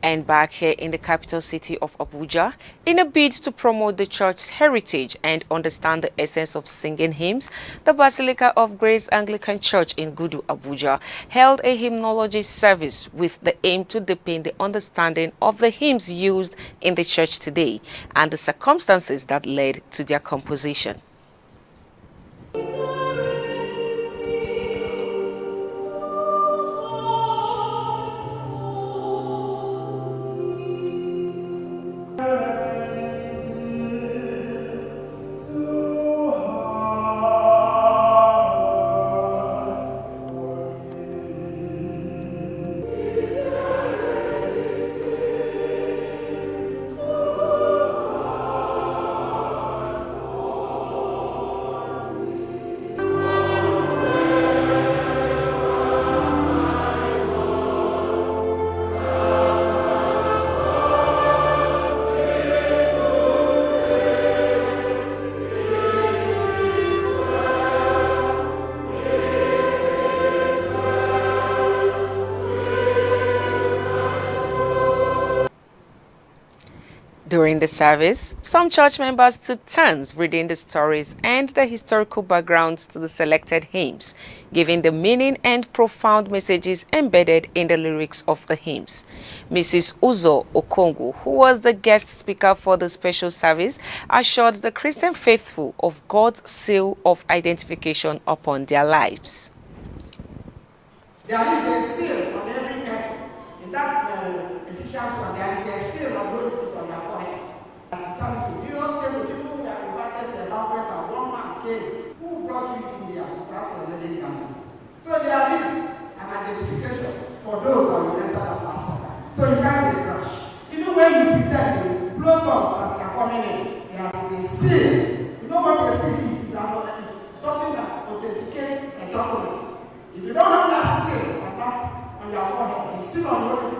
And back here in the capital city of Abuja, in a bid to promote the church's heritage and understand the essence of singing hymns, the Basilica of Grace Anglican Church in Gudu, Abuja, held a hymnology service with the aim to deepen the understanding of the hymns used in the church today and the circumstances that led to their composition. During the service, some church members took turns reading the stories and the historical backgrounds to the selected hymns, giving the meaning and profound messages embedded in the lyrics of the hymns. Mrs. Uzo Okongu, who was the guest speaker for the special service, assured the Christian faithful of God's seal of identification upon their lives. There is a seal on every person. In that Ephesians 1, there is a seal of Holy Spirit on their forehead. Jesus came with people who were invited to a banquet, and one man came. Who brought you in there without a wedding garment? So there is an identification for those that will enter the pastor. So you can't be crushed. Even when you pretend to blow us as you're coming in, there is a seal. You know what a seal is? It's something that authenticates a document. If you don't have that seal and that on your forehead, it's still on your Spirit.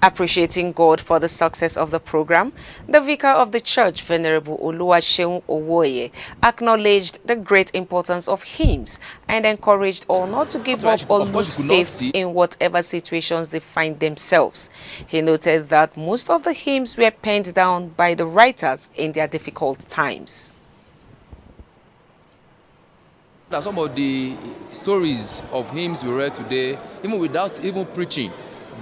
Appreciating God for the success of the program, the vicar of the church, Venerable Oluwaseun Owoye, acknowledged the great importance of hymns and encouraged all not to give up or lose faith in whatever situations they find themselves. He noted that most of the hymns were penned down by the writers in their difficult times. Some of the stories of hymns we read today, even without even preaching,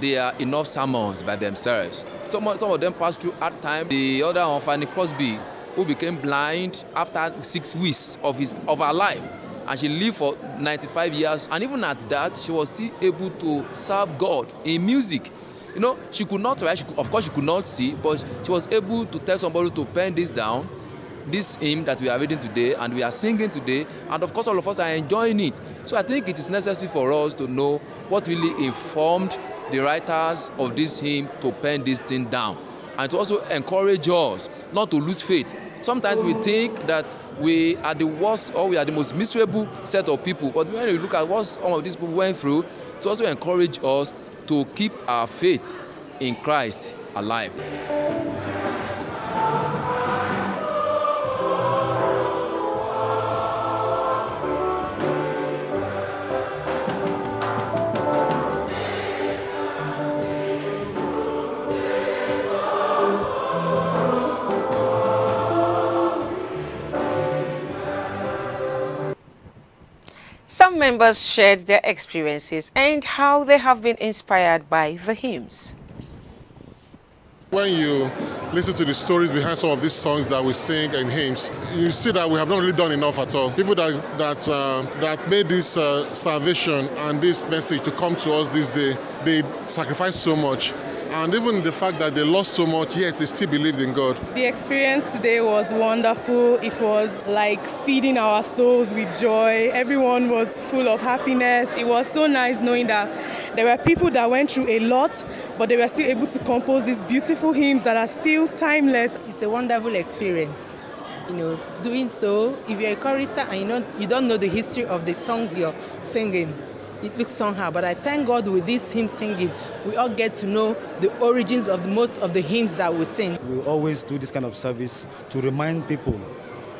they are enough sermons by themselves. Some of them passed through hard time. The other one, Fanny Crosby, who became blind after 6 weeks of her life, and she lived for 95 years. And even at that, she was still able to serve God in music. You know, she could not write. Of course, she could not see, but she was able to tell somebody to pen this down. This hymn that we are reading today and we are singing today, and of course all of us are enjoying it. So I think it is necessary for us to know what really informed the writers of this hymn to pen this thing down, and to also encourage us not to lose faith. Sometimes we think that we are the worst or we are the most miserable set of people, but when you look at what some of these people went through, to also encourage us to keep our faith in Christ alive. Some members shared their experiences and how they have been inspired by the hymns. When you listen to the stories behind some of these songs that we sing and hymns, you see that we have not really done enough at all. People that made this salvation and this message to come to us this day, they sacrificed so much. And even the fact that they lost so much, yet they still believed in God. The experience today was wonderful. It was like feeding our souls with joy. Everyone was full of happiness. It was so nice knowing that there were people that went through a lot, but they were still able to compose these beautiful hymns that are still timeless. It's a wonderful experience. doing so. If you're a chorister and you don't know the history of the songs you're singing, it looks somehow. But I thank God with this hymn singing, we all get to know the origins of most of the hymns that we sing. We always do this kind of service to remind people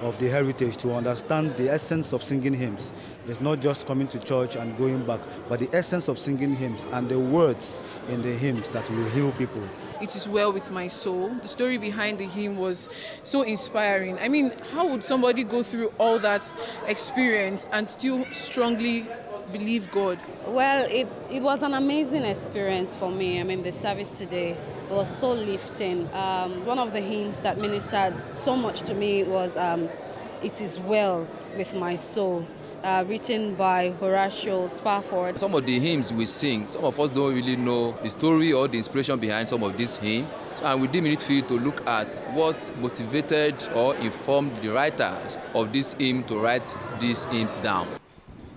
of the heritage, to understand the essence of singing hymns. It's not just coming to church and going back, but the essence of singing hymns and the words in the hymns that will heal people. It is well with my soul. The story behind the hymn was so inspiring. I mean, how would somebody go through all that experience and still strongly believe God? Well, it was an amazing experience for me. I mean, the service today was so lifting. One of the hymns that ministered so much to me was It Is Well With My Soul, written by Horatio Spafford. Some of the hymns we sing, some of us don't really know the story or the inspiration behind some of these hymns. And we deem it fit to look at what motivated or informed the writers of this hymn to write these hymns down.